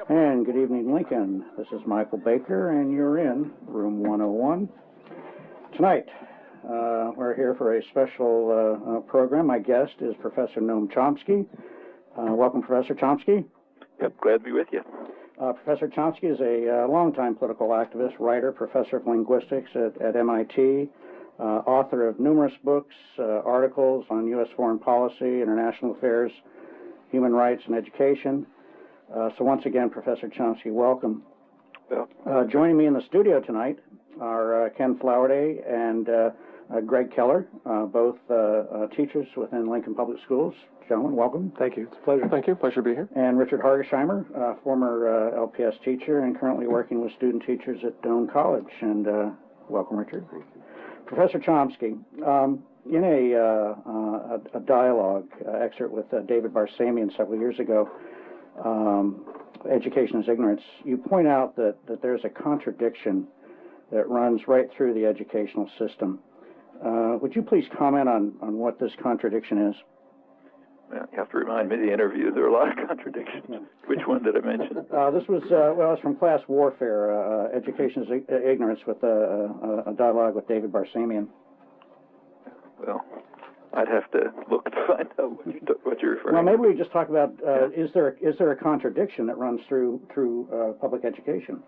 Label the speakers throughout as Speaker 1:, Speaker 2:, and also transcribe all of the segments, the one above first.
Speaker 1: And good evening, Lincoln. This is Michael Baker, and you're in room 101. Tonight, we're here for a special program. My guest is Professor Noam Chomsky. Welcome, Professor Chomsky.
Speaker 2: Yep, glad to be with you.
Speaker 1: Professor Chomsky is a longtime political activist, writer, professor of linguistics at MIT, author of numerous books, articles on U.S. foreign policy, international affairs, human rights, and education. So once again, Professor Chomsky, welcome.
Speaker 2: Well,
Speaker 1: joining me in the studio tonight are Ken Flowerday and Greg Keller, both teachers within Lincoln Public Schools. Gentlemen, welcome.
Speaker 3: Thank you. It's a pleasure.
Speaker 4: Thank you. Pleasure to be here.
Speaker 1: And Richard Hargesheimer, former LPS teacher and currently working with student teachers at Doane College. And welcome, Richard.
Speaker 4: Thank you.
Speaker 1: Professor Chomsky, in a dialogue excerpt with David Barsamian several years ago, Education is Ignorance, you point out that there's a contradiction that runs right through the educational system. Would you please comment on what this contradiction is?
Speaker 2: you have to remind me of the interview. There are a lot of contradictions.
Speaker 1: Yeah.
Speaker 2: Which one did I mention?
Speaker 1: This was, it's from Class Warfare, Education is Ignorance, with a dialogue with David Barsamian.
Speaker 2: Well, I'd have to look to find out what you're referring to.
Speaker 1: Well, maybe we just talk about, is there a contradiction that runs through public education?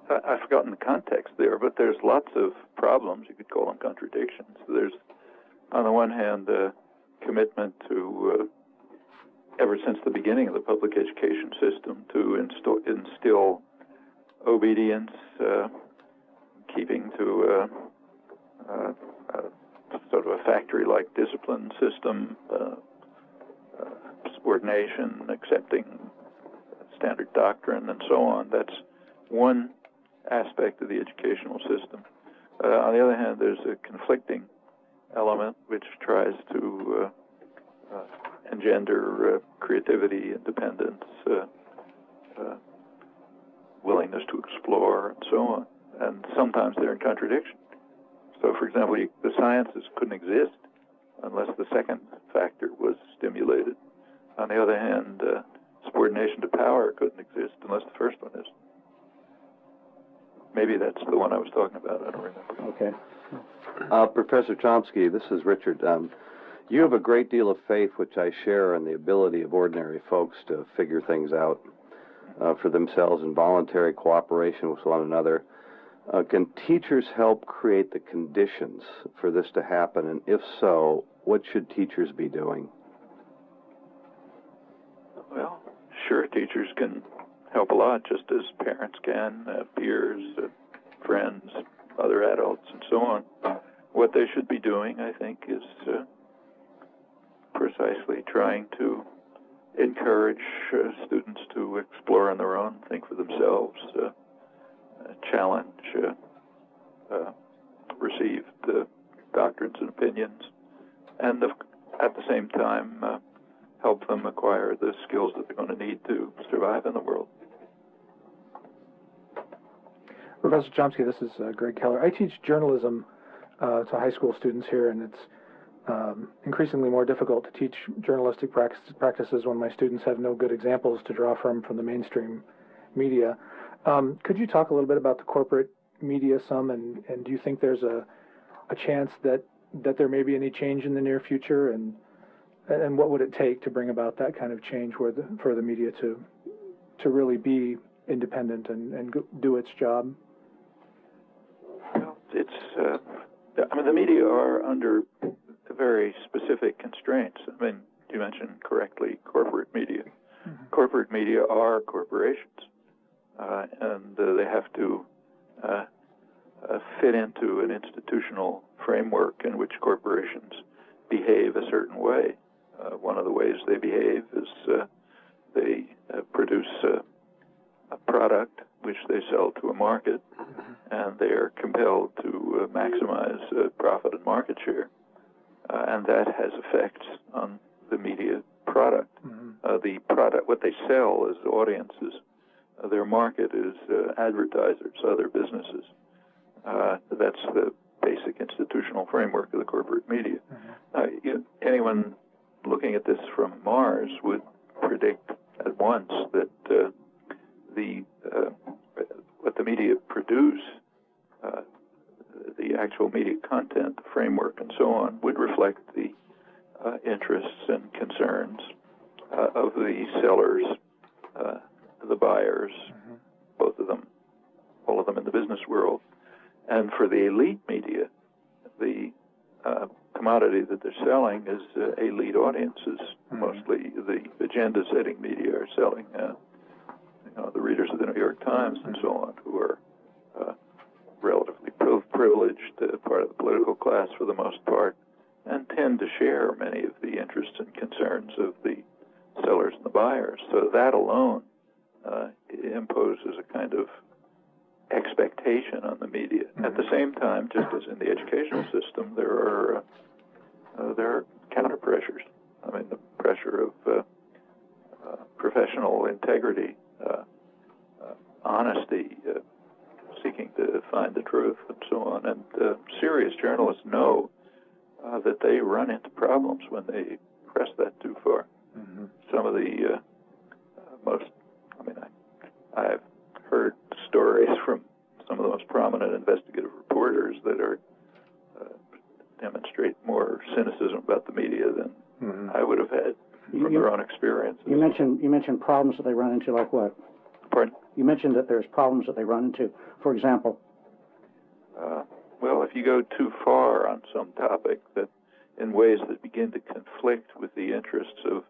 Speaker 2: I've forgotten the context there, but there's lots of problems. You could call them contradictions. There's, on the one hand, a commitment to, ever since the beginning of the public education system, to instill obedience, keeping to sort of a factory-like discipline system, subordination, accepting standard doctrine, and so on. That's one aspect of the educational system. On the other hand, there's a conflicting element which tries to engender creativity, independence, willingness to explore, and so on. And sometimes they're in contradiction. So, for example, the sciences couldn't exist unless the second factor was stimulated. On the other hand, subordination to power couldn't exist unless the first one is. Maybe that's the one I was talking about. I don't remember.
Speaker 1: Okay.
Speaker 4: Professor Chomsky, this is Richard. You have a great deal of faith, which I share, in the ability of ordinary folks to figure things out for themselves in voluntary cooperation with one another. Can teachers help create the conditions for this to happen? And if so, what should teachers be doing?
Speaker 2: Well, sure, teachers can help a lot, just as parents can, peers, friends, other adults, and so on. What they should be doing, I think, is precisely trying to encourage students to explore on their own, think for themselves, challenge received doctrines and opinions, and at the same time help them acquire the skills that they're going to need to survive in the world.
Speaker 3: Professor Chomsky, this is Greg Keller. I teach journalism to high school students here, and it's increasingly more difficult to teach journalistic practices when my students have no good examples to draw from the mainstream media. Could you talk a little bit about the corporate media some, and do you think there's a chance that there may be any change in the near future, and what would it take to bring about that kind of change for the media to really be independent and do its job?
Speaker 2: Well, the media are under very specific constraints. I mean, you mentioned correctly corporate media. Mm-hmm. Corporate media are corporations. And they have to fit into an institutional framework in which corporations behave a certain way. One of the ways they behave is they produce a product which they sell to a market, and they are compelled to maximize profit and market share. And that has effects on the media product. Mm-hmm. The product, what they sell is audiences. Their market is advertisers, other businesses. That's the basic institutional framework of the corporate media. Mm-hmm. Anyone looking at this from Mars would predict at once that what the media produce, the actual media content, the framework, and so on, would reflect the interests and concerns of the sellers, the buyers, both of them, all of them in the business world. And for the elite media, the commodity that they're selling is elite audiences. Mostly the agenda-setting media are selling, the readers of the New York Times and so on, who are relatively privileged, part of the political class for the most part, and tend to share many of the interests and concerns of the sellers and the buyers. So that alone imposes a kind of expectation on the media. At the same time, just as in the educational system, there are counter pressures. I mean, the pressure of professional integrity, honesty, seeking to find the truth, and so on. And serious journalists know that they run into problems when they press that too far. Some of the I've heard stories from some of the most prominent investigative reporters that are demonstrate more cynicism about the media than I would have had from their own experiences.
Speaker 1: You mentioned problems that they run into, like what?
Speaker 2: Pardon?
Speaker 1: You mentioned that there's problems that they run into. For example?
Speaker 2: Well, if you go too far on some topic, that in ways that begin to conflict with the interests of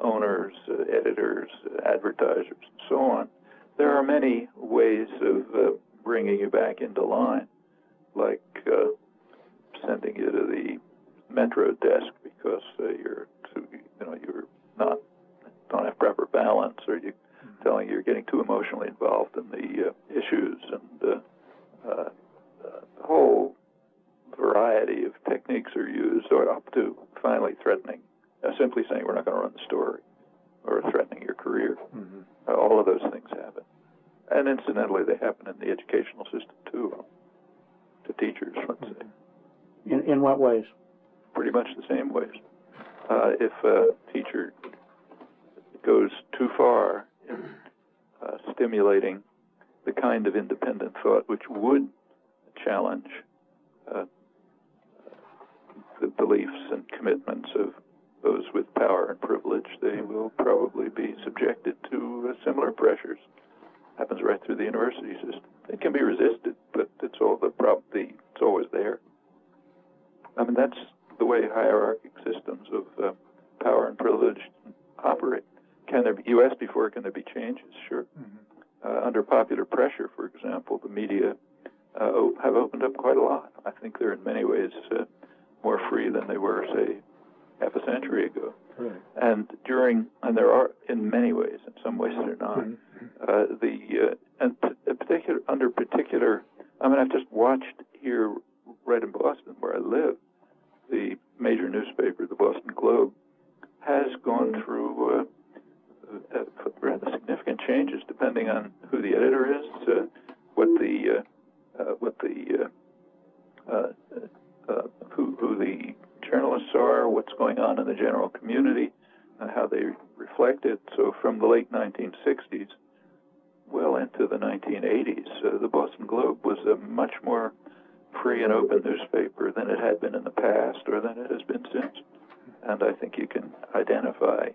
Speaker 2: owners, editors, advertisers, and so on, there are many ways of bringing you back into line, like sending you to the metro desk because you're don't have proper balance, or you telling you're getting too emotionally involved in the issues, and a whole variety of techniques are used, or up to finally threatening, simply saying we're not going to run the story, or threatening your career. All of those things happen. And incidentally, they happen in the educational system too, to teachers, let's say.
Speaker 1: In what ways?
Speaker 2: Pretty much the same ways. If a teacher goes too far in stimulating the kind of independent thought which would challenge the beliefs and commitments of those with power and privilege, they will probably be subjected to similar pressures. Happens right through the university system. It can be resisted, but it's it's always there. I mean, that's the way hierarchic systems of power and privilege operate. You asked before, can there be changes? Sure. Under popular pressure, for example, the media have opened up quite a lot. I think they're in many ways more free than they were, say, half a century ago.
Speaker 3: Right.
Speaker 2: And there are, in many ways, in some ways they're not. I've just watched here, right in Boston, where I live, the major newspaper, the Boston Globe, has gone through rather significant changes, depending on who the editor is, who the journalists are, what's going on in the general community, how they reflect it. So from the late 1960s, well into the 1980s, the Boston Globe was a much more free and open newspaper than it had been in the past, or than it has been since. And I think you can identify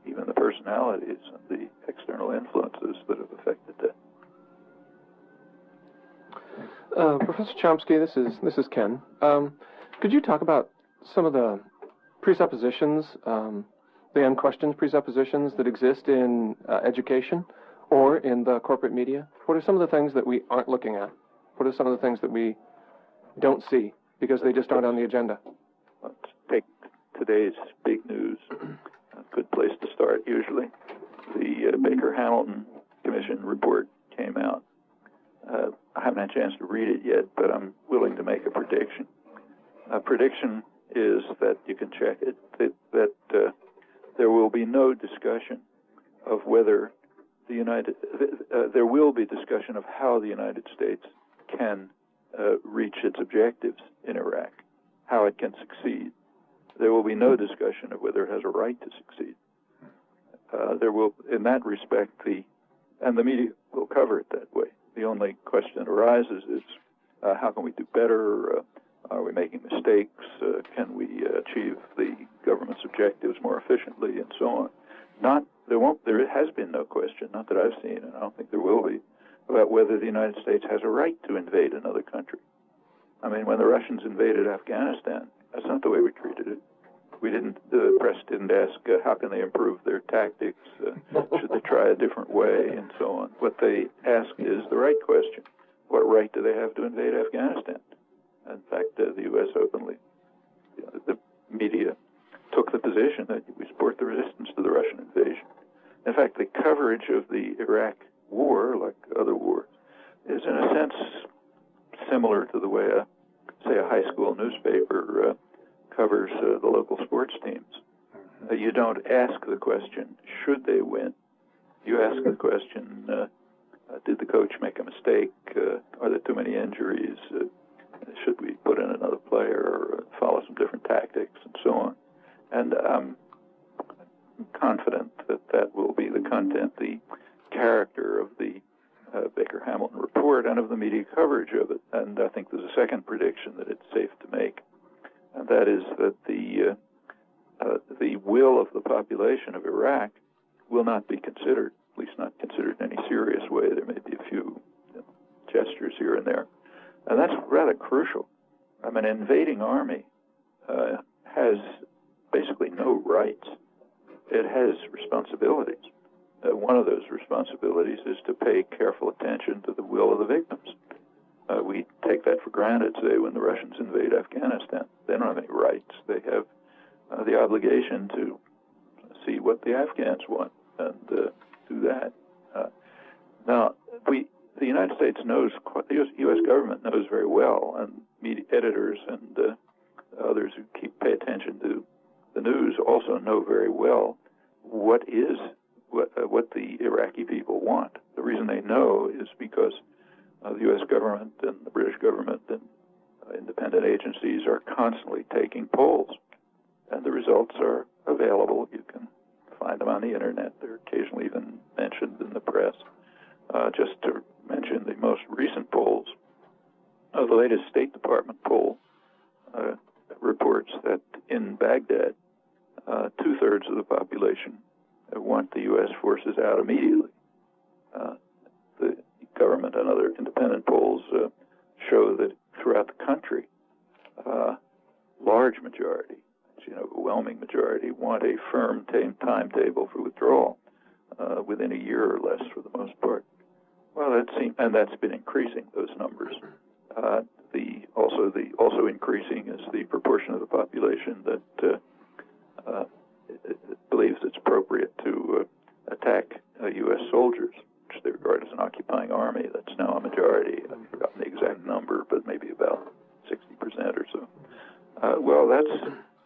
Speaker 2: even the personalities and the external influences that have affected that.
Speaker 5: Professor Chomsky, this is Ken. Could you talk about some of the presuppositions, the unquestioned presuppositions that exist in education or in the corporate media? What are some of the things that we aren't looking at? What are some of the things that we don't see because they just aren't on the agenda?
Speaker 2: Let's take today's big news. A good place to start, usually. The Baker-Hamilton Commission report came out. I haven't had a chance to read it yet, but I'm willing to make a prediction. A prediction is that, you can check it, that there will be no discussion of whether there will be discussion of how the United States can reach its objectives in Iraq, how it can succeed. There will be no discussion of whether it has a right to succeed. there will, in that respect, and the media will cover it that way. The only question that arises is how can we do better? Are we making mistakes? Can we achieve the government's objectives more efficiently, and so on? There has been no question, not that I've seen, and I don't think there will be, about whether the United States has a right to invade another country. I mean, when the Russians invaded Afghanistan, that's not the way we treated it. The press didn't ask how can they improve their tactics, should they try a different way, and so on. What they ask is the right question. What right do they have to invade Afghanistan? In fact, the U.S. openly, the media took the position that we support the resistance to the Russian invasion. In fact, the coverage of the Iraq war, like other wars, is in a sense similar to the way, say, a high school newspaper covers the local sports teams. You don't ask the question, should they win? You ask the question, did the coach make a mistake? Are there too many injuries? Should we put in another player or follow some different tactics and so on? And I'm confident that that will be the content, the character of the Baker-Hamilton report and of the media coverage of it. And I think there's a second prediction that it's safe to make, and that is that the will of the population of Iraq will not be considered, at least not considered in any serious way. There may be a few gestures here and there. And that's rather crucial. I mean, an invading army has basically no rights. It has responsibilities. One of those responsibilities is to pay careful attention to the will of the victims. We take that for granted, say, when the Russians invade Afghanistan. They don't have any rights. They have the obligation to see what the Afghans want and do that. Now, the United States knows, the U.S. government knows very well, and media editors and others who pay attention to the news also know very well what the Iraqi people want. The reason they know is because the U.S. government and the British government and independent agencies are constantly taking polls, and the results are available. You can find them on the internet. They're occasionally even mentioned in the press. Just to mention the most recent polls, the latest State Department poll reports that in Baghdad, 2/3 of the population want the U.S. forces out immediately. The government and other independent polls show that throughout the country, large majority, overwhelming majority, want a firm timetable for withdrawal within a year or less, for the most part. Well, and that's been increasing, those numbers. Also increasing is the proportion of the population that believes it's appropriate to attack U.S. soldiers, which they regard as an occupying army. That's now a majority. I've forgotten the exact number, but maybe about 60% or so.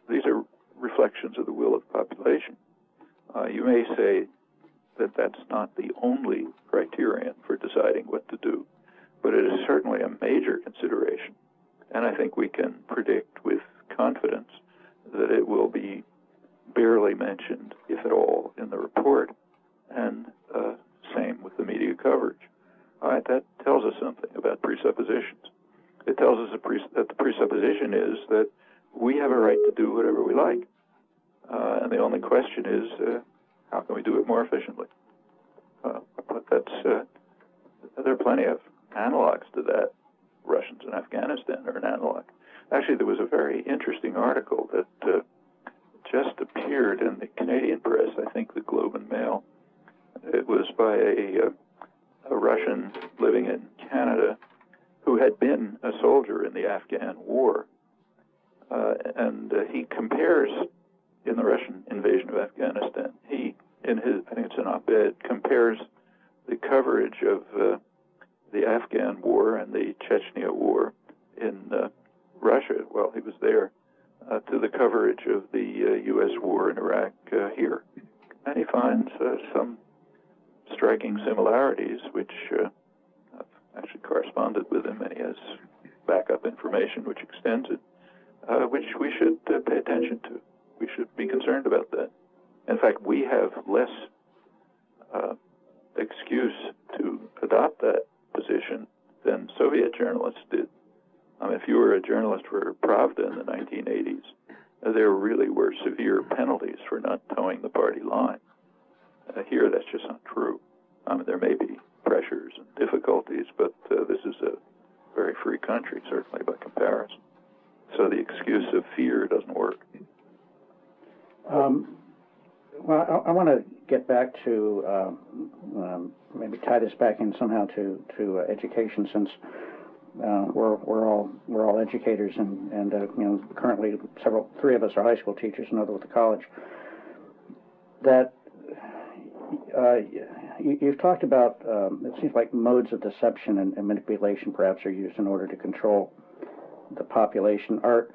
Speaker 2: These are reflections of the will of the population. You may say that that's not the only criterion for deciding what to do, but it is certainly a major consideration. And I think we can predict with confidence that it will be barely mentioned, if at all, in the report, and same with the media coverage. All right, that tells us something about presuppositions. It tells us that the presupposition is that we have a right to do whatever we like. And the only question is, how can we do it more efficiently? But there are plenty of analogs to that. Russians in Afghanistan are an analog. Actually, there was a very interesting article that just appeared in the Canadian press, I think the Globe and Mail. It was by a Russian living in Canada who had been a soldier in the Afghan war. And he compares, in the Russian invasion of Afghanistan, I think it's an op-ed, compares the coverage of the Afghan war and the Chechnya war in Russia while he was there to the coverage of the U.S. war in Iraq here. And he finds some striking similarities, which I've actually corresponded with him, and he has backup information which extends it, which we should pay attention to. We should be concerned about that. In fact, we have less journalists did. I mean, if you were a journalist for Pravda in the 1980s, there really were severe penalties for not towing the party line. Here, that's just not true. I mean, there may be pressures and difficulties, but this is a very free country, certainly by comparison. So the excuse of fear doesn't work.
Speaker 1: Well, I want to get back to maybe tie this back in somehow to education, since we're all educators, and you know, currently three of us are high school teachers, another with the college. That you've talked about, it seems like modes of deception and manipulation perhaps are used in order to control the population. Are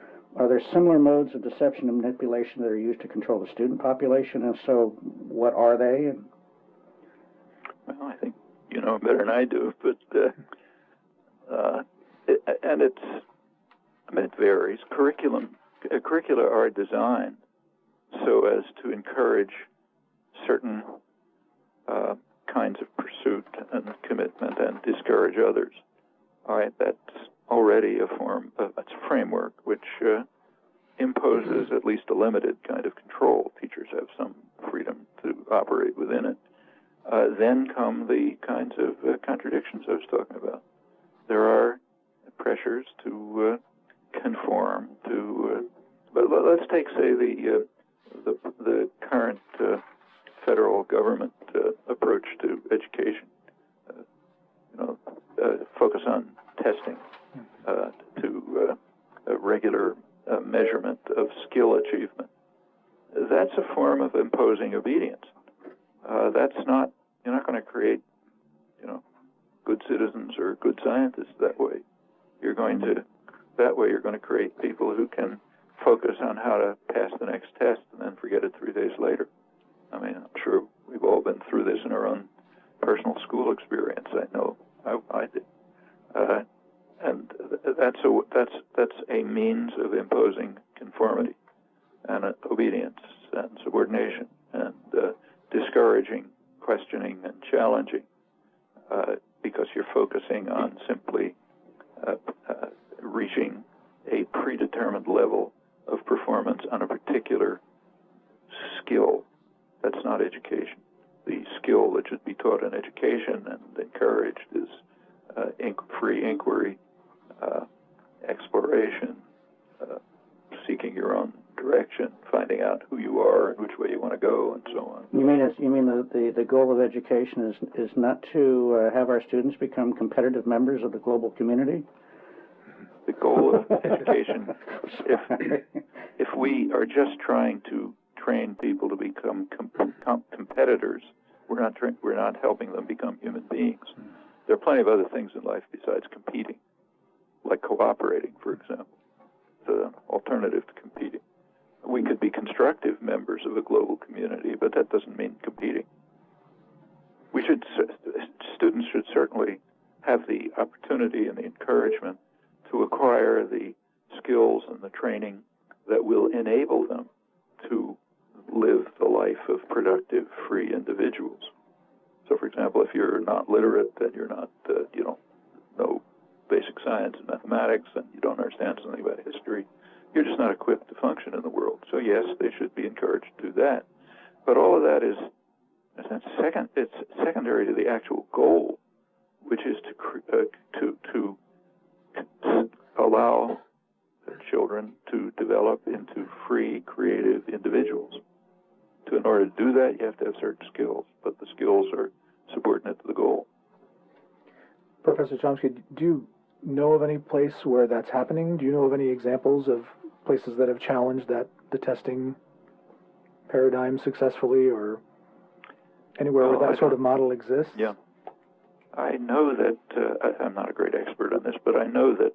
Speaker 1: there similar modes of deception and manipulation that are used to control the student population? And so, what are they?
Speaker 2: Well, I think you know better than I do, but it varies. Curricula are designed so as to encourage certain kinds of pursuit and commitment and discourage others. All right, that's already a form of a framework which imposes at least a limited kind of control. Teachers have some freedom to operate within it. Then come the kinds of contradictions I was talking about. There are pressures to conform to, but let's take, say, the current federal government approach to education. Focus on testing, to regular measurement of skill achievement. That's a form of imposing obedience. You're not going to create, good citizens or good scientists that way. You're going to create people who can focus on how to pass the next test and then forget it 3 days later. I mean, I'm sure we've all been through this in our own personal school experience. I know I did. And that's a means of imposing conformity and obedience and subordination and discouraging questioning and challenging, because you're focusing on simply reaching a predetermined level of performance on a particular skill. That's not education. The skill that should be taught in education and encouraged is free inquiry, exploration, seeking your own direction, finding out who you are and which way you want to go, and so on.
Speaker 1: You mean the goal of education is not to have our students become competitive members of the global community?
Speaker 2: The goal of education, if we are just trying to train people to become competitors, we're not helping them become human beings. There are plenty of other things in life besides competing, like cooperating, for example. It's an alternative to competing. We could be constructive members of a global community, but that doesn't mean competing. Students should certainly have the opportunity and the encouragement to acquire the skills and the training that will enable them to live the life of productive, free individuals. So, for example, if you're not literate, then you don't know basic science and mathematics, and you don't understand something about history, you're just not equipped to function in the world. So, yes, they should be encouraged to do that. But all of that is it's secondary to the actual goal, which is to allow children to develop into free, creative individuals. In order to do that, you have to have certain skills, but the skills are subordinate to the goal.
Speaker 3: Professor Chomsky, do you know of any place where that's happening? Do you know of any examples of places that have challenged the testing paradigm successfully, or anywhere where that sort of model exists?
Speaker 2: Yeah. I know that, I'm not a great expert on this, but I know that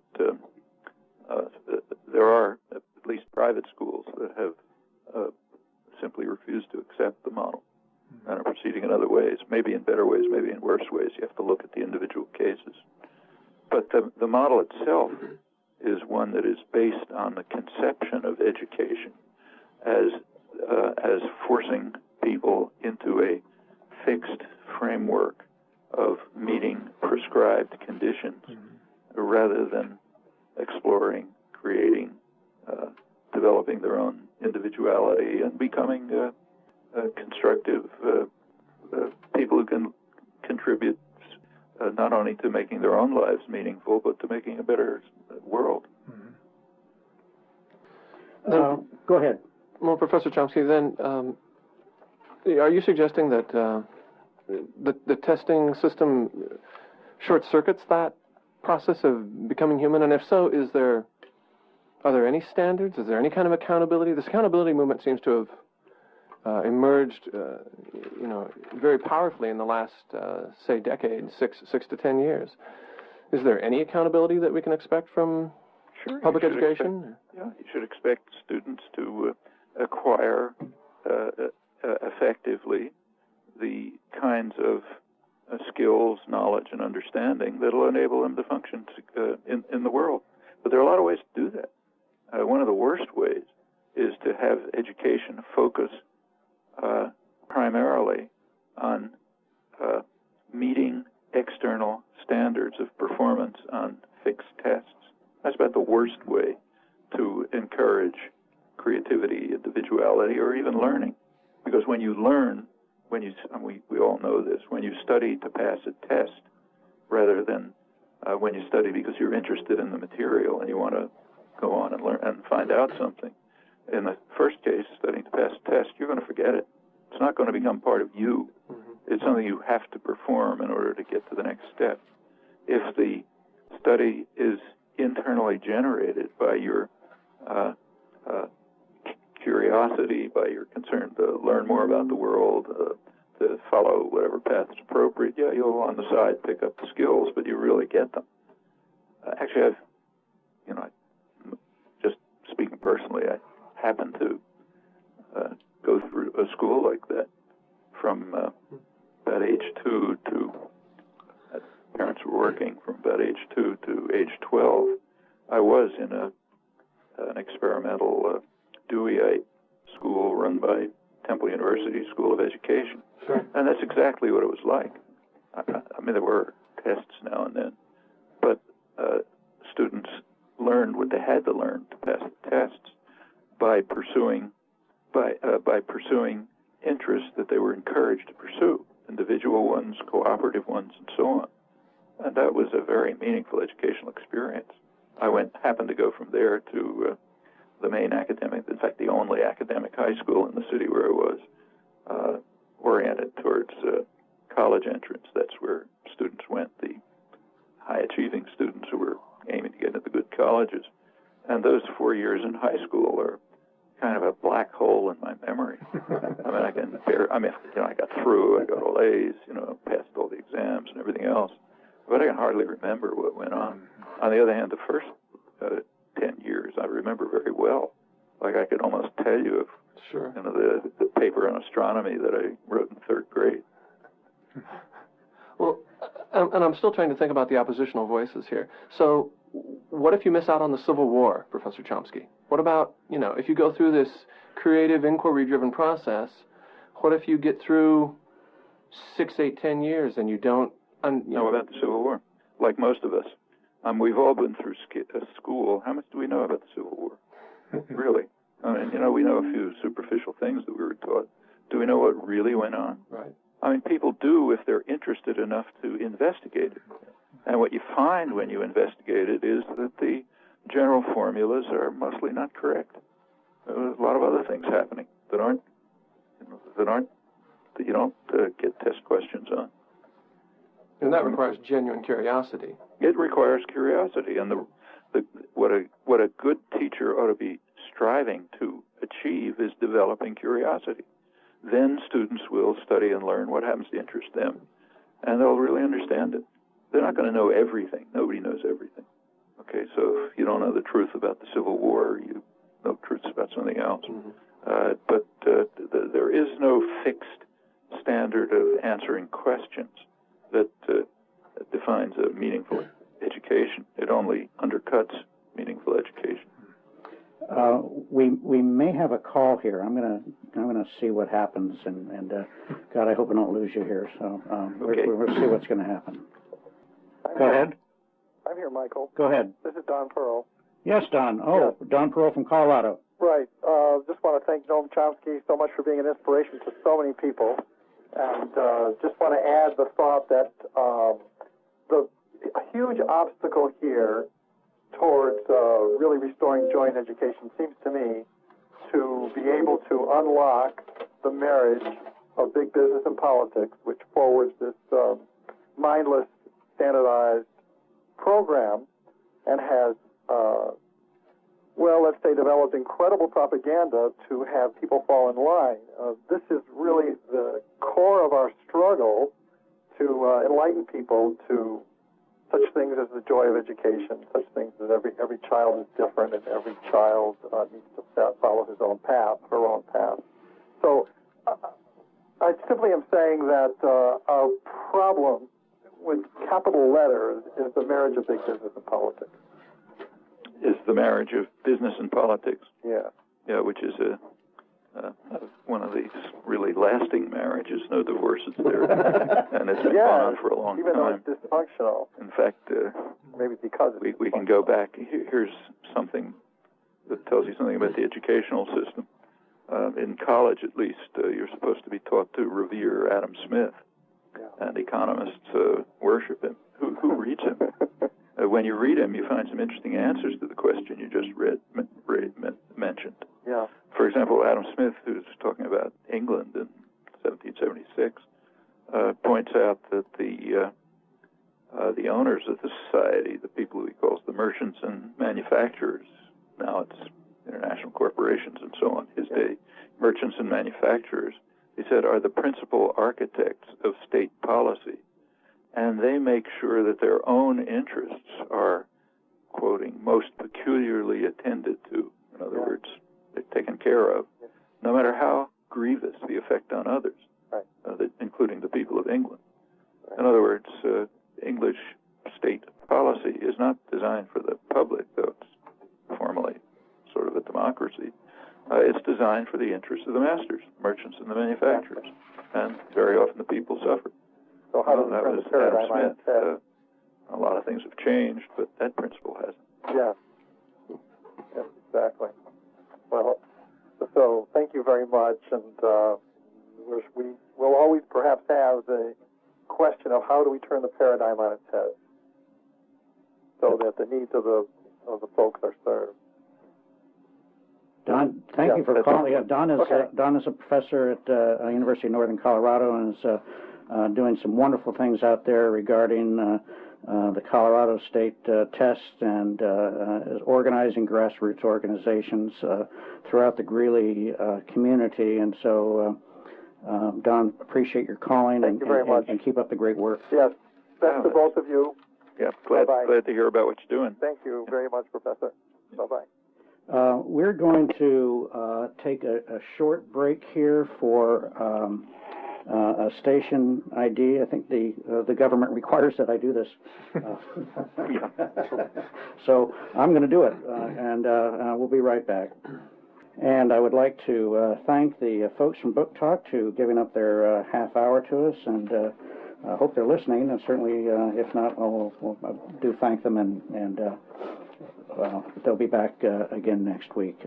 Speaker 2: there are at least private schools that have simply refused to accept the model and are proceeding in other ways, maybe in better ways, maybe in worse ways. You have to look at the individual cases. But the model itself is one that is based on the conception of education as forcing people into a fixed framework of meeting prescribed conditions, rather than exploring, creating, developing their own individuality and becoming constructive people who can contribute not only to making their own lives meaningful, but to making a better world.
Speaker 1: Go ahead.
Speaker 5: Well, Professor Chomsky, then, are you suggesting that the testing system short-circuits that process of becoming human? And if so, are there any standards? Is there any kind of accountability? This accountability movement seems to have emerged, very powerfully in the last, say, decade, 6 to 10 years. Is there any accountability that we can expect from public education?
Speaker 2: You should expect students to acquire effectively the kinds of skills, knowledge, and understanding that will enable them to function in the world. But there are a lot of ways to do that. One of the worst ways is to have education focus primarily on meeting external standards of performance on fixed tests. That's about the worst way to encourage creativity, individuality, or even learning. Because when you learn, we all know this, when you study to pass a test rather than when you study because you're interested in the material and you want to go on and learn and find out something. In the first case, studying to pass a test, you're going to forget it. It's not going to become part of you. It's something you have to perform in order to get to the next step. If the study is internally generated by your curiosity, by your concern to learn more about the world, to follow whatever path is appropriate, you'll on the side pick up the skills, but you really get them. Actually, just speaking personally, I happened to go through a school like that from about age 2 to, parents were working from about age 2 to age 12. I was in an experimental Deweyite school run by Temple University School of Education.
Speaker 5: Sure.
Speaker 2: And that's exactly what it was like. I mean, there were tests now and then, but students learned what they had to learn to pass the tests by pursuing interests that they were encouraged to pursue, individual ones, cooperative ones, and so on. And that was a very meaningful educational experience. I happened to go from there to the main academic, in fact, the only academic high school in the city where I was, oriented towards college entrance. That's where students went, the high-achieving students who were aiming to get into the good colleges. And those 4 years in high school are kind of a black hole in my memory. I got through, I got all A's, passed all the exams and everything else, but I can hardly remember what went on. On the other hand, the first 10 years I remember very well. Like I could almost tell you of the paper on astronomy that I wrote in 3rd grade.
Speaker 5: Well, and I'm still trying to think about the oppositional voices here. So what if you miss out on the Civil War, Professor Chomsky? What about, if you go through this creative, inquiry-driven process, what if you get through 6, 8, 10 years and you don't...
Speaker 2: know about the Civil War? Like most of us. We've all been through school. How much do we know about the Civil War? Really? We know a few superficial things that we were taught. Do we know what really went on?
Speaker 5: Right.
Speaker 2: People do if they're interested enough to investigate it. And what you find when you investigate it is that the general formulas are mostly not correct. There's a lot of other things happening that you don't get test questions on.
Speaker 5: And that requires genuine curiosity.
Speaker 2: It requires curiosity, and what a good teacher ought to be striving to achieve is developing curiosity. Then students will study and learn what happens to interest them, and they'll really understand it. They're not going to know everything. Nobody knows everything. Okay, so if you don't know the truth about the Civil War, you know truths about something else. But there is no fixed standard of answering questions that defines a meaningful education. It only undercuts meaningful education.
Speaker 1: We may have a call here. I'm gonna see what happens, and God, I hope I don't lose you here. So
Speaker 2: Okay.
Speaker 1: we'll see what's going to happen. Go ahead.
Speaker 6: I'm here, Michael.
Speaker 1: Go ahead.
Speaker 6: This is Don Pearl.
Speaker 1: Yes, Don. Oh,
Speaker 6: Yes.
Speaker 1: Don Pearl from Colorado.
Speaker 6: Right. Just want to thank Noam Chomsky so much for being an inspiration to so many people. And just want to add the thought that a huge obstacle here towards really restoring joy in education seems to me to be able to unlock the marriage of big business and politics, which forwards this mindless, standardized program and has, let's say, developed incredible propaganda to have people fall in line. This is really the core of our struggle to enlighten people to such things as the joy of education, such things as every child is different and every child needs to follow his own path, her own path. So I simply am saying that our problem with capital letters is the marriage of big business and politics.
Speaker 2: Is the marriage of business and politics?
Speaker 6: Yeah.
Speaker 2: Yeah, which is one of these really lasting marriages, no divorces there, and it's been going on for a long
Speaker 6: even
Speaker 2: time.
Speaker 6: Though it's dysfunctional.
Speaker 2: In fact,
Speaker 6: Maybe because it's
Speaker 2: we can go back. Here's something that tells you something about the educational system. In college, at least, you're supposed to be taught to revere Adam Smith, and economists worship him. Who reads him? When you read him, you find some interesting answers to the question you just mentioned.
Speaker 6: Yeah.
Speaker 2: For example, Adam Smith, who's talking about England in 1776, points out that the owners of the society, the people who he calls the merchants and manufacturers, now it's international corporations and so on, his day, merchants and manufacturers, he said, are the principal architects of state policy, and they make sure that their own interests are, quoting, most peculiarly attended to. In other words, they're taken care of, no matter how grievous the effect on others, including the people of England. In other words, English state policy is not designed for the public, though it's formally sort of a democracy. It's designed for the interests of the masters, merchants and the manufacturers, and very often the people suffer.
Speaker 6: So how does
Speaker 2: that
Speaker 6: turn
Speaker 2: was
Speaker 6: the paradigm
Speaker 2: Adam
Speaker 6: on its head?
Speaker 2: Smith. A lot of things have changed, but that principle hasn't.
Speaker 6: Yes. Yes, exactly. Well, so thank you very much, and we will always perhaps have the question of how do we turn the paradigm on its head so that the needs of the folks are served.
Speaker 1: Don, thank you for calling. Yeah, Don is a professor at University of Northern Colorado and is doing some wonderful things out there regarding the Colorado State test and is organizing grassroots organizations throughout the Greeley community. And so, Don, appreciate your calling.
Speaker 6: Thank you very much.
Speaker 1: And keep up the great work.
Speaker 6: Yes. Best to both of you.
Speaker 2: Yeah, glad to hear about what you're doing.
Speaker 6: Thank you very much, Professor. Bye-bye.
Speaker 1: We're going to take a short break here for a station ID. I think the government requires that I do this. So I'm going to do it, and we'll be right back. And I would like to thank the folks from Book Talk for giving up their half hour to us, and I hope they're listening. And certainly, if not, we'll do thank them, and they'll be back again next week.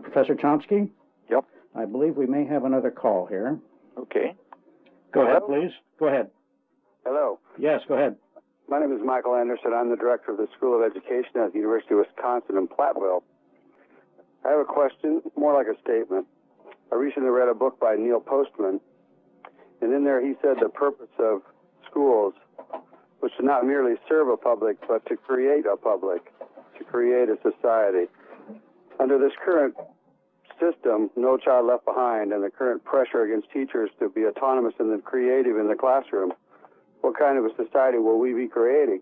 Speaker 1: Professor Chomsky?
Speaker 2: Yep.
Speaker 1: I believe we may have another call here.
Speaker 2: Okay.
Speaker 1: Go ahead, please. Go ahead.
Speaker 7: Hello.
Speaker 1: Yes, go ahead.
Speaker 7: My name is Michael Anderson. I'm the director of the School of Education at the University of Wisconsin in Platteville. I have a question, more like a statement. I recently read a book by Neil Postman, and in there he said the purpose of schools was to not merely serve a public, but to create a public, to create a society. Under this current system, No Child Left Behind, and the current pressure against teachers to be autonomous and creative in the classroom, what kind of a society will we be creating?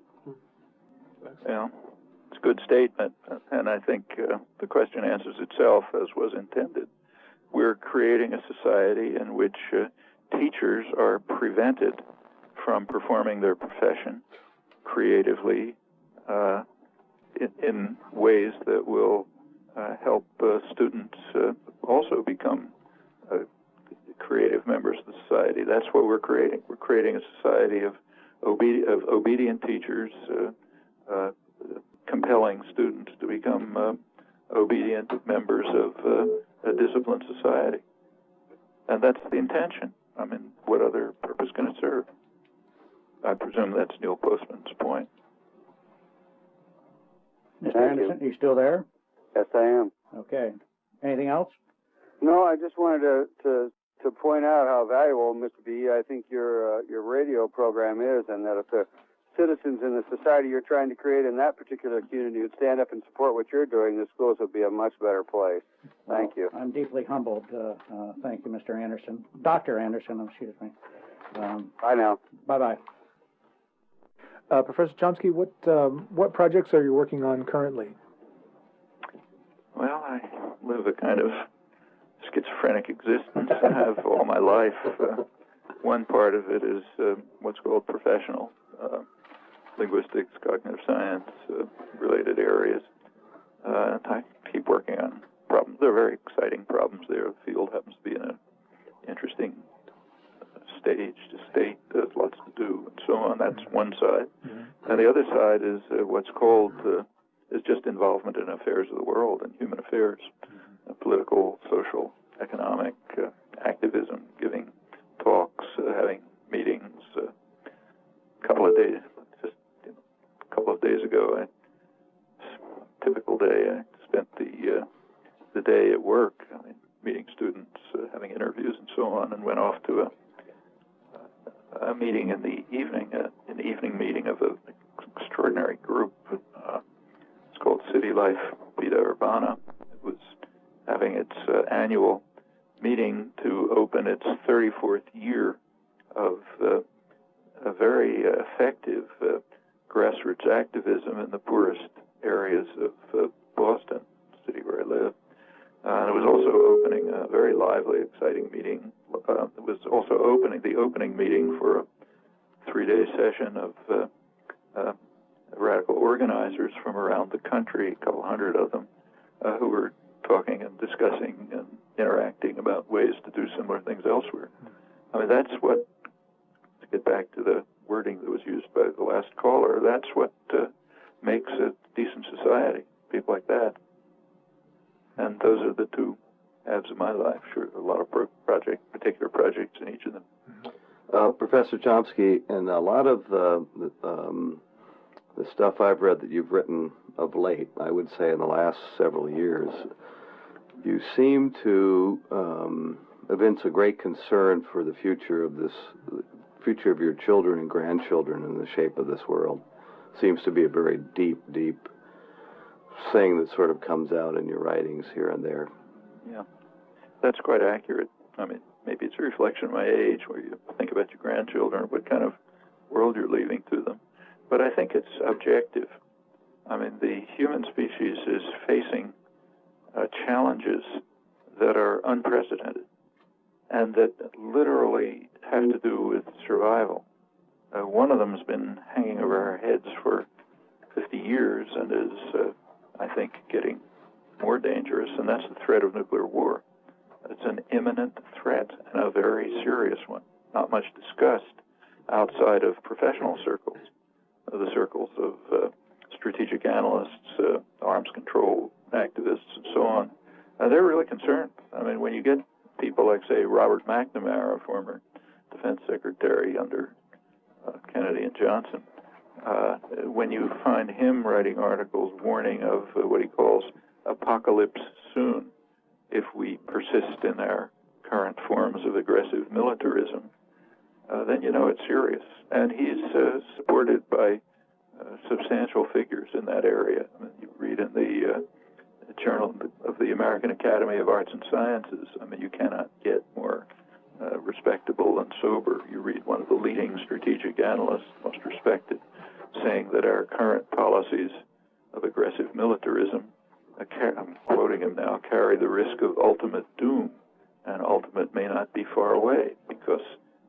Speaker 2: Yeah, it's a good statement, and I think the question answers itself as was intended. We're creating a society in which teachers are prevented from performing their profession creatively in ways that will help students also become creative members of the society. That's what we're creating. We're creating a society of obedient teachers compelling students to become obedient members of a disciplined society. And that's the intention. I mean, what other purpose can it serve? I presume that's Neil Postman's point.
Speaker 1: Mr. Anderson, are you still there?
Speaker 7: Yes, I am.
Speaker 1: Okay. Anything else?
Speaker 7: No, I just wanted to point out how valuable, Mr. B, I think your radio program is, and that if the citizens in the society you're trying to create in that particular community would stand up and support what you're doing, the schools would be a much better place. Thank you.
Speaker 1: I'm deeply humbled. Thank you, Mr. Anderson. Dr. Anderson, excuse me.
Speaker 7: Bye now.
Speaker 1: Bye-bye.
Speaker 3: Professor Chomsky, what projects are you working on currently?
Speaker 2: Well, I live a kind of schizophrenic existence. I have all my life. One part of it is what's called professional linguistics, cognitive science, related areas. And I keep working on problems. They're very exciting problems there. The field happens to be in an interesting stage to state. There's lots to do and so on. That's one side. Mm-hmm. And the other side is what's called is just involvement in affairs of the world and human affairs, political, social, economic activism, giving talks, having meetings. A couple of days ago, typical day, I spent the day at work, meeting students, having interviews and so on, and went off to a meeting in the evening, an evening meeting of an extraordinary group. It's called City Life Vida Urbana. It was having its annual meeting to open its 34th year of a very effective grassroots activism in the poorest areas of Boston, the city where I live. And it was also opening a very lively, exciting meeting. It was also the opening meeting for a 3-day session of radical organizers from around the country, a couple hundred of them, who were talking and discussing and interacting about ways to do similar things elsewhere. That's what, to get back to the wording that was used by the last caller, that's what makes a decent society, people like that. And those are the two halves of my life. Sure, a lot of particular projects in each of them.
Speaker 4: Professor Chomsky, and a lot of the stuff I've read that you've written of late, I would say in the last several years, you seem to evince a great concern for the future of your children and grandchildren and the shape of this world. Seems to be a very deep thing that sort of comes out in your writings here and there.
Speaker 2: Yeah, that's quite accurate. Maybe it's a reflection of my age, where you think about your grandchildren, what kind of world you're leaving to them. But I think it's objective. The human species is facing challenges that are unprecedented and that literally have to do with survival. One of them has been hanging over our heads for 50 years and is, I think, getting more dangerous, and that's the threat of nuclear war. It's an imminent threat, and a very serious one. Not much discussed outside of professional circles, the circles of strategic analysts, arms control activists, and so on. They're really concerned. When you get people like, say, Robert McNamara, former defense secretary under Kennedy and Johnson, when you find him writing articles warning of what he calls apocalypse soon if we persist in our current forms of aggressive militarism, then you know it's serious. And he's supported by substantial figures in that area. You read in the Journal of the American Academy of Arts and Sciences, you cannot get more respectable and sober. You read one of the leading strategic analysts, most respected, saying that our current policies of aggressive militarism, I'm quoting him now, carry the risk of ultimate doom, and ultimate may not be far away because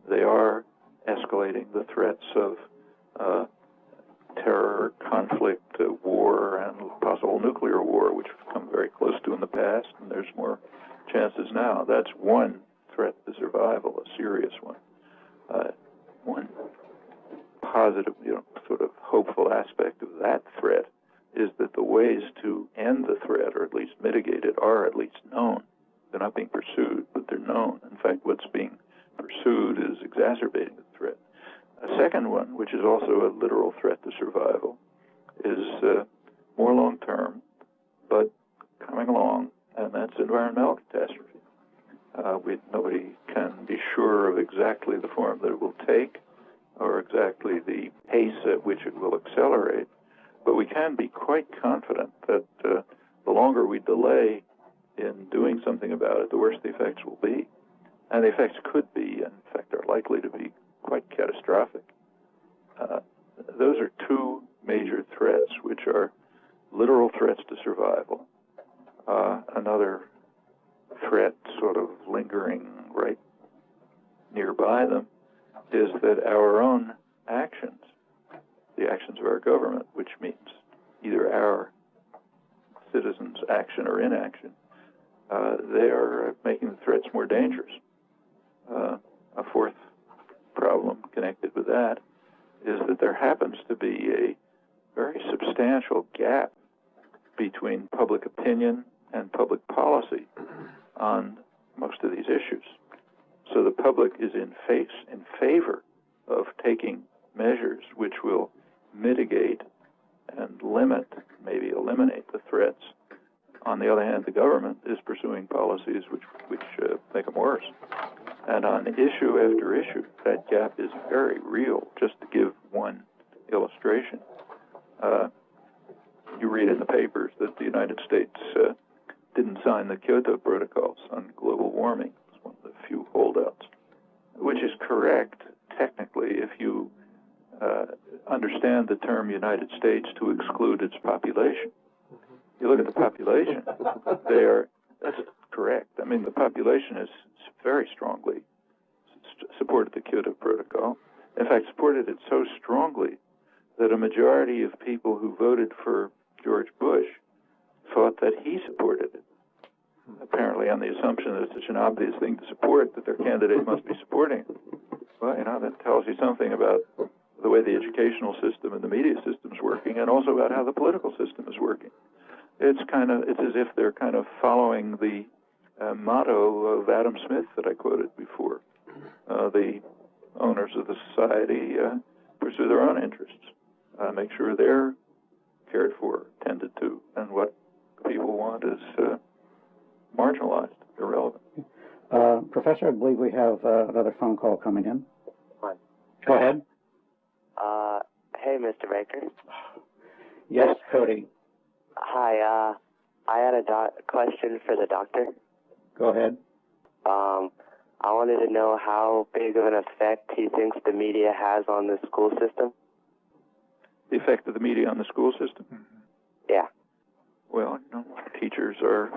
Speaker 2: they are escalating the threats of terror, conflict, war, and possible nuclear war, which we've come very close to in the past, and there's more chances now. That's one threat to survival, a serious one. One positive, sort of hopeful aspect of that threat is that the ways to end the threat, or at least mitigate it, are at least known. They're not being pursued, but they're known. In fact, what's being pursued is exacerbating the threat. A second one, which is also a literal threat to survival, is more long-term, but coming along, and that's environmental catastrophe. Nobody can be sure of exactly the form that it will take or exactly the pace at which it will accelerate, but we can be quite confident that the longer we delay in doing something about it, the worse the effects will be. And the effects could be, and in fact are likely to be, quite catastrophic. Those are two major threats, which are literal threats to survival. Another threat sort of lingering right nearby them is that our own actions, the actions of our government, which means either our citizens' action or inaction, they are making the threats more dangerous. A fourth problem connected with that is that there happens to be a very substantial gap between public opinion and public policy on most of these issues. So the public is in favor of taking measures which will mitigate and limit, maybe eliminate the threats. On the other hand, the government is pursuing policies which make them worse. And on issue after issue, that gap is very real. Just to give one illustration, you read in the papers that the United States didn't sign the Kyoto protocols on global warming. It's one of the few holdouts, which is correct technically if you understand the term United States to exclude its population. You look at the population, that's correct. I mean, the population is very strongly supported the Kyoto Protocol. In fact, supported it so strongly that a majority of people who voted for George Bush thought that he supported it, apparently on the assumption that it's such an obvious thing to support that their candidate must be supporting it. Well, that tells you something about the way the educational system and the media system is working, and also about how the political system is working. It's as if they're kind of following the motto of Adam Smith that I quoted before. The owners of the society pursue their own interests, make sure they're cared for, tended to, and what people want is marginalized, irrelevant.
Speaker 1: Professor, I believe we have another phone call coming in.
Speaker 8: Hi.
Speaker 1: Go ahead.
Speaker 8: Hey, Mr. Baker.
Speaker 1: Yes, Cody.
Speaker 8: Hi, I had a question for the doctor.
Speaker 1: Go ahead.
Speaker 8: I wanted to know how big of an effect he thinks the media has on the school system.
Speaker 2: The effect of the media on the school system?
Speaker 8: Yeah.
Speaker 2: Well, teachers are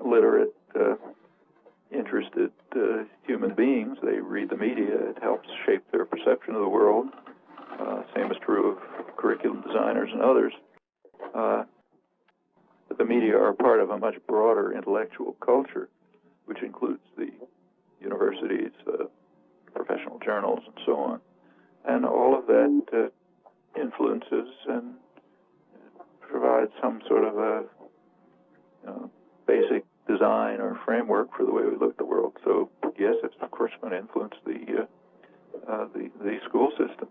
Speaker 2: literate, interested human beings. They read the media. It helps shape their perception of the world. Same is true of curriculum designers and others. But the media are part of a much broader intellectual culture, which includes the universities, professional journals, and so on. And all of that influences and provides some sort of a basic design or framework for the way we look at the world. So yes, it's of course going to influence the school system,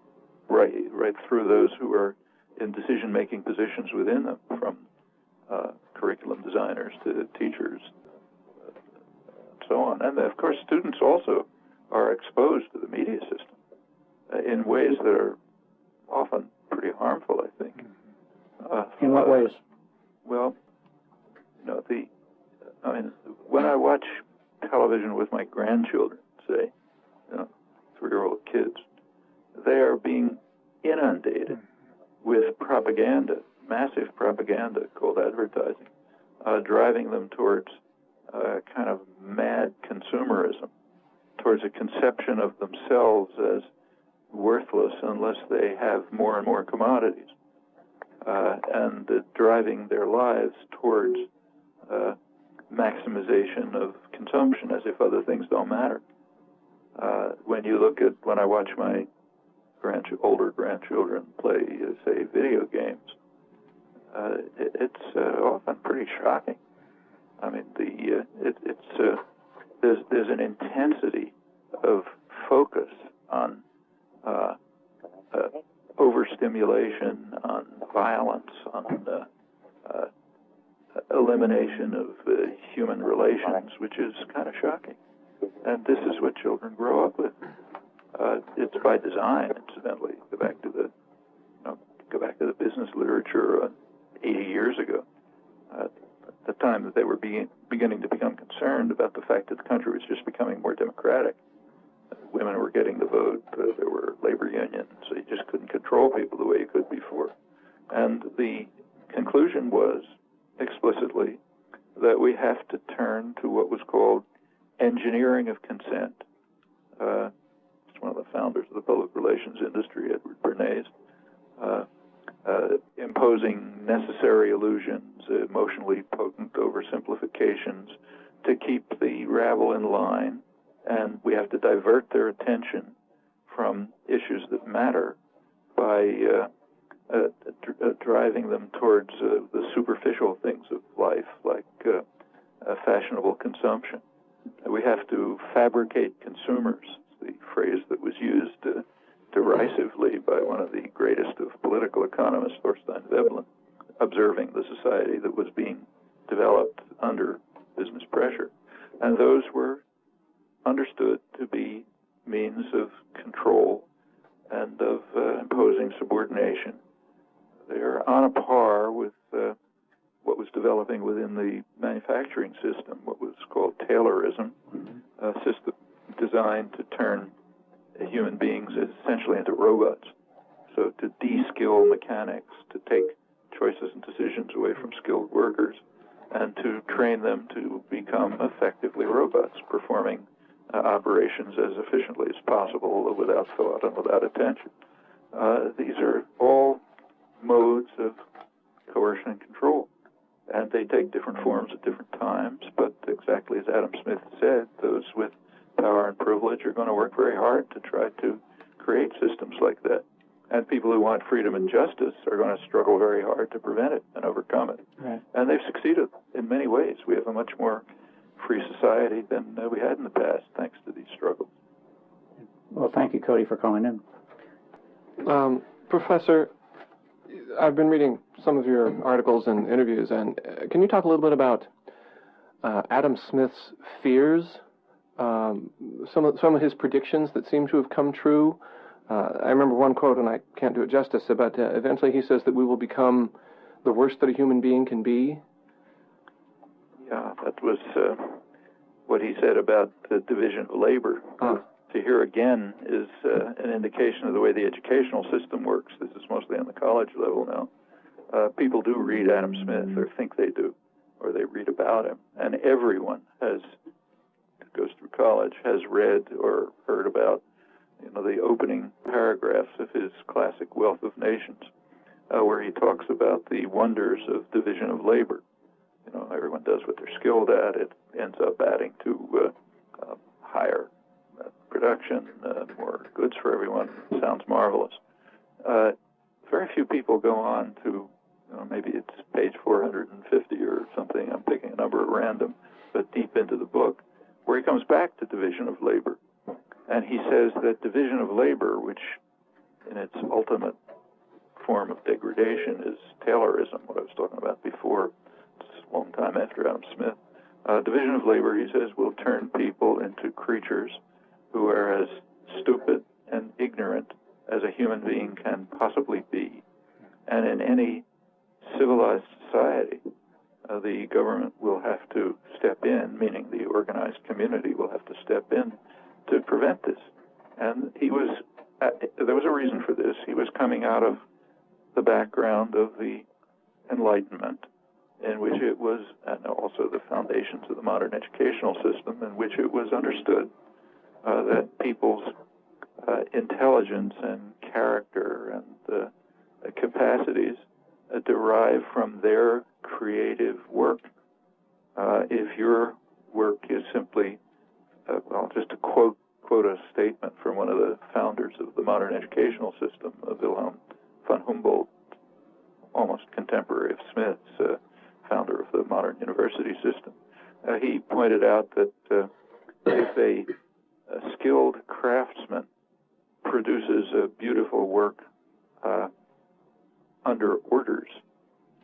Speaker 2: right through those who are in decision-making positions within them, from curriculum designers to teachers, and so on. And of course, students also are exposed to the media system in ways that are often pretty harmful, I think.
Speaker 1: In what ways?
Speaker 2: Well, when I watch television with my grandchildren, say, 3-year-old kids, they are being inundated with propaganda, massive propaganda called advertising, driving them towards kind of mad consumerism, towards a conception of themselves as worthless unless they have more and more commodities, and driving their lives towards maximization of consumption as if other things don't matter. When I watch my older grandchildren play, say, video games, it's often pretty shocking. I mean, there's an intensity of focus on overstimulation, on violence, on elimination of human relations, which is kind of shocking. And this is what children grow up with. It's by design, incidentally. Go back to the business literature 80 years ago. At the time that they were beginning to become concerned about the fact that the country was just becoming more democratic. Women were getting the vote. There were labor unions, so you just couldn't control people the way you could before. And the conclusion was explicitly that we have to turn to what was called engineering of consent. It's one of the founders of the public relations industry, Edward Bernays, imposing necessary illusions, emotionally potent oversimplifications to keep the rabble in line, and we have to divert their attention from issues that matter by driving them towards the superficial things of life, like fashionable consumption. We have to fabricate consumers, the phrase that was used derisively by one of the greatest of political economists, Thorstein Veblen, observing the society that was being developed under business pressure. And those were understood to be means of control and of imposing subordination. They're on a par with what was developing within the manufacturing system, what was called Taylorism, a system designed to turn human beings essentially into robots. So to de-skill mechanics, to take choices and decisions away from skilled workers, and to train them to become effectively robots, performing operations as efficiently as possible without thought and without attention. These are all modes of coercion and control, and they take different forms at different times, but exactly as Adam Smith said, those with power and privilege are going to work very hard to try to create systems like that. And people who want freedom and justice are going to struggle very hard to prevent it and overcome it.
Speaker 1: Right.
Speaker 2: And they've succeeded in many ways. We have a much more free society than we had in the past, thanks to these struggles.
Speaker 1: Well, thank you, Cody, for calling in.
Speaker 5: Professor, I've been reading some of your articles and interviews, and can you talk a little bit about Adam Smith's fears, some of his predictions that seem to have come true? I remember one quote, and I can't do it justice, but eventually he says that we will become the worst that a human being can be.
Speaker 2: Yeah, that was what he said about the division of labor. To hear again is an indication of the way the educational system works. This is mostly on the college level now. People do read Adam Smith, or think they do, or they read about him. And everyone who goes through college has read or heard about the opening paragraphs of his classic Wealth of Nations, where he talks about the wonders of division of labor. Everyone does what they're skilled at. It ends up adding to higher production, more goods for everyone. Sounds marvelous. Very few people go on to, maybe it's page 450 or something, I'm picking a number at random, but deep into the book, where he comes back to division of labor. And he says that division of labor, which in its ultimate form of degradation is Taylorism, what I was talking about before, it's a long time after Adam Smith. Division of labor, he says, will turn people into creatures who are as stupid and ignorant as a human being can possibly be. And in any civilized society, the government will have to step in, meaning the organized community will have to step in to prevent this. And there was a reason for this. He was coming out of the background of the Enlightenment, in which it was, and also the foundations of the modern educational system, in which it was understood that people's intelligence and character and capacities derive from their creative work. If your work is simply, just to quote a statement from one of the founders of the modern educational system, Wilhelm von Humboldt, almost contemporary of Smith's, founder of the modern university system. He pointed out that if a skilled craftsman produces a beautiful work under orders,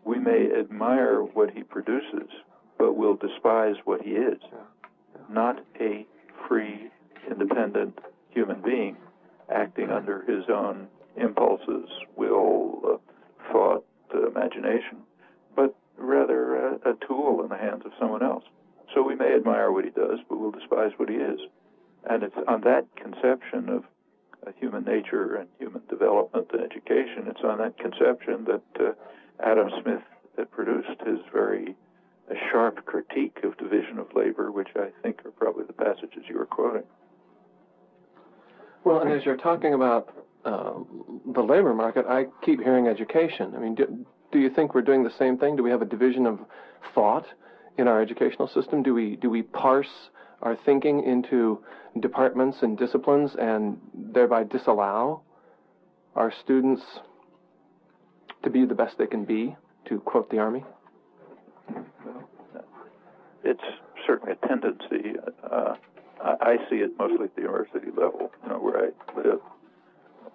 Speaker 2: we may admire what he produces, but will despise what he is. Not a free, independent human being acting under his own impulses, will, thought, imagination, but rather a tool in the hands of someone else. So we may admire what he does, but we'll despise what he is. And it's on that conception of human nature and human development and education, it's on that conception that Adam Smith had produced his very sharp critique of division of labor, which I think are probably the passages you were quoting.
Speaker 5: Well, and as you're talking about the labor market, I keep hearing education. I mean, do you think we're doing the same thing? Do we have a division of thought in our educational system? Do we parse our thinking into departments and disciplines and thereby disallow our students to be the best they can be, to quote the Army?
Speaker 2: It's certainly a tendency. I see it mostly at the university level, where I live.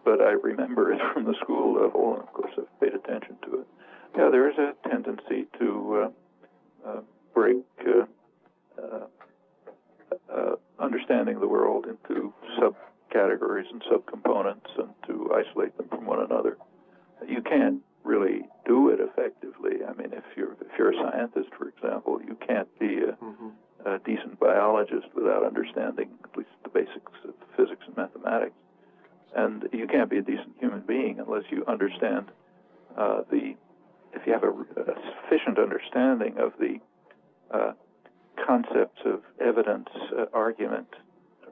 Speaker 2: But I remember it from the school level, and of course I've paid attention to it. Yeah, there is a tendency to break understanding the world into subcategories and subcomponents and to isolate them from one another. You can't really do it effectively. I mean, if you're a scientist, for example, you can't be a decent biologist without understanding at least the basics of physics and mathematics. And you can't be a decent human being unless you understand if you have a sufficient understanding of the concepts of evidence, argument,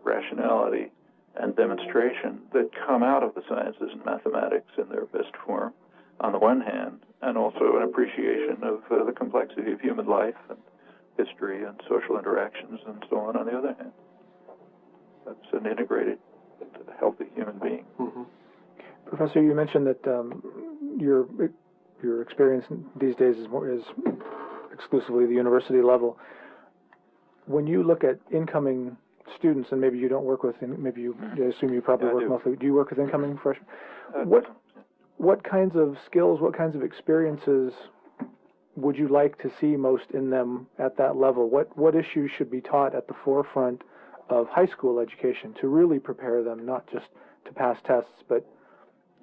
Speaker 2: rationality, and demonstration that come out of the sciences and mathematics in their best form, on the one hand, and also an appreciation of the complexity of human life and history and social interactions and so on the other hand. That's an integrated, healthy human being.
Speaker 3: Mm-hmm. Professor, you mentioned that your experience these days is exclusively the university level. When you look at incoming students, and maybe you don't work with, I assume you probably work mostly. Do you work with incoming freshmen? What kinds of skills, what kinds of experiences would you like to see most in them at that level? What issues should be taught at the forefront of high school education to really prepare them not just to pass tests, but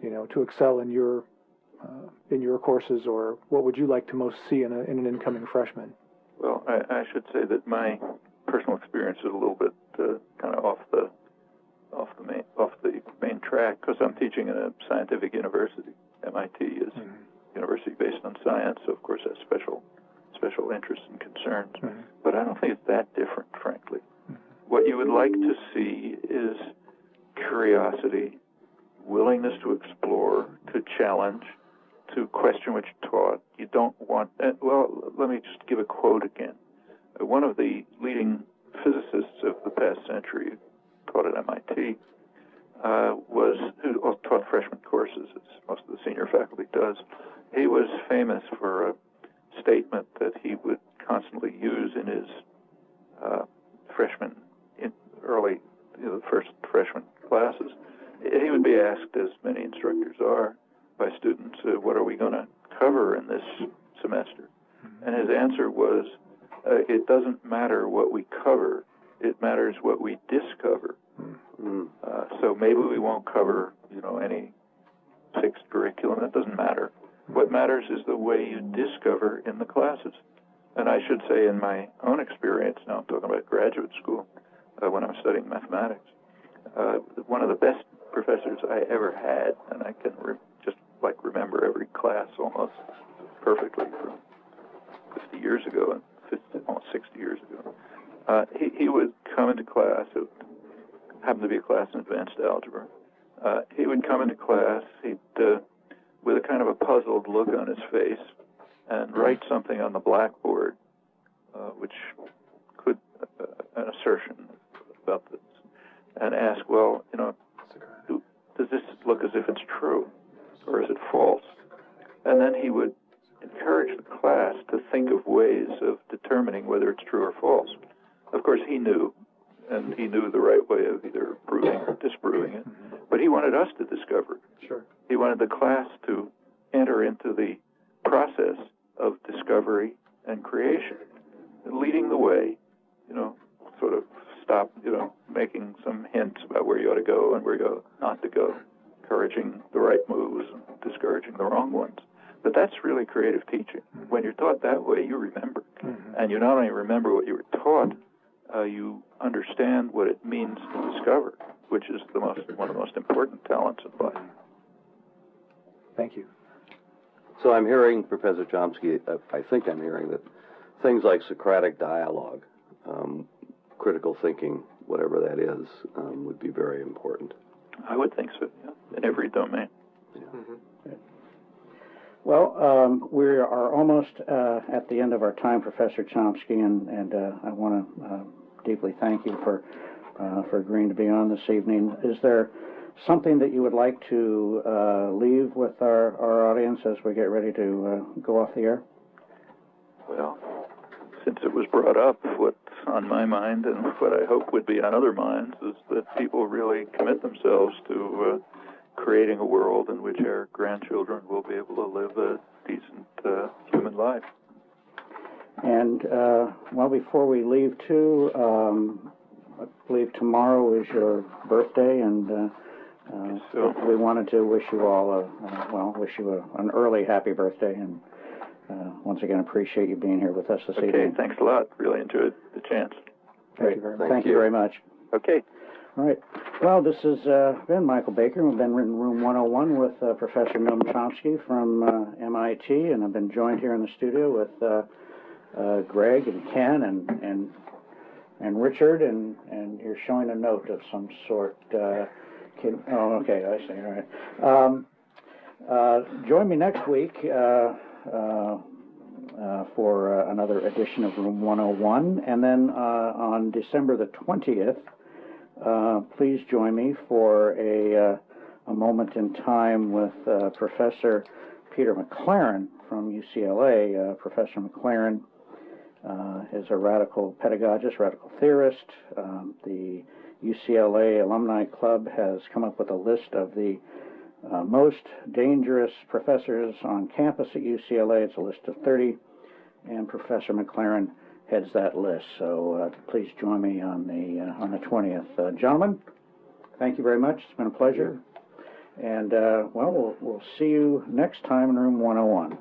Speaker 3: to excel in your courses? Or what would you like to most see in an incoming freshman?
Speaker 2: Well, I should say that my personal experience is a little bit kind of off the main track, because I'm teaching in a scientific university. MIT is a university based on science, so of course has special interests and concerns. But I don't think it's that different, frankly. What you would like to see is curiosity, willingness to explore, to challenge, to question what you're taught. You don't want... well, let me just give a quote again. One of the leading physicists of the past century, taught at MIT, who taught freshman courses, as most of the senior faculty does. He was famous for a statement that he would constantly use in his the first freshman classes. He would be asked, as many instructors are, by students, what are we going to cover in this semester? And his answer was, it doesn't matter what we cover, it matters what we discover. So maybe we won't cover, any fixed curriculum. That doesn't matter. What matters is the way you discover in the classes. And I should say, in my own experience, now I'm talking about graduate school, when I'm studying mathematics, one of the best professors I ever had, and I can remember every class almost perfectly from 50 years ago, almost 60 years ago. He would come into class. It happened to be a class in advanced algebra. He would come into class, with a kind of a puzzled look on his face, and write something on the blackboard, which could, an assertion about this, and ask, well, does this look as if it's true, or is it false? And then he would encourage the class to think of ways of determining whether it's true or false. Of course, he knew, and he knew the right way of either proving or disproving it, but he wanted us to discover it.
Speaker 3: Sure.
Speaker 2: He wanted the class to enter into the process of discovery and creation, leading the way, sort of stop, making some hints about where you ought to go and where you ought not to go, encouraging the right moves and discouraging the wrong ones. But that's really creative teaching. When you're taught that way, you remember. And you not only remember what you were taught, you understand what it means to discover, which is one of the most important talents in life.
Speaker 3: Thank you.
Speaker 4: So I'm hearing, Professor Chomsky, I think I'm hearing that things like Socratic dialogue, critical thinking, whatever that is, would be very important.
Speaker 2: I would think so, yeah, in every domain.
Speaker 4: Yeah.
Speaker 1: Well, we are almost at the end of our time, Professor Chomsky, and I want to deeply thank you for agreeing to be on this evening. Is there something that you would like to leave with our audience as we get ready to go off the air?
Speaker 2: Well, since it was brought up, what's on my mind and what I hope would be on other minds is that people really commit themselves to creating a world in which our grandchildren will be able to live a decent human life.
Speaker 1: And, well, before we leave, too, I believe tomorrow is your birthday, and
Speaker 2: So,
Speaker 1: we wanted to wish you all an early happy birthday, and once again appreciate you being here with us this
Speaker 2: okay,
Speaker 1: evening.
Speaker 2: thanks a lot. Really enjoyed the chance.
Speaker 3: Thank you very much.
Speaker 1: Thank you very much.
Speaker 2: Okay.
Speaker 1: All right. Well, this has been Michael Baker. We've been in room 101 with Professor Noam Chomsky from MIT, and I've been joined here in the studio with Greg and Ken and Richard, and you're showing a note of some sort. Okay, I see. All right. Join me next week for another edition of Room 101, and then on December the 20th, please join me for a moment in time with Professor Peter McLaren from UCLA. Professor McLaren is a radical pedagogist, radical theorist. The UCLA Alumni Club has come up with a list of the most dangerous professors on campus at UCLA. It's a list of 30, and Professor McLaren heads that list. So please join me on the 20th. Gentlemen, thank you very much. It's been a pleasure. And, well, we'll see you next time in Room 101.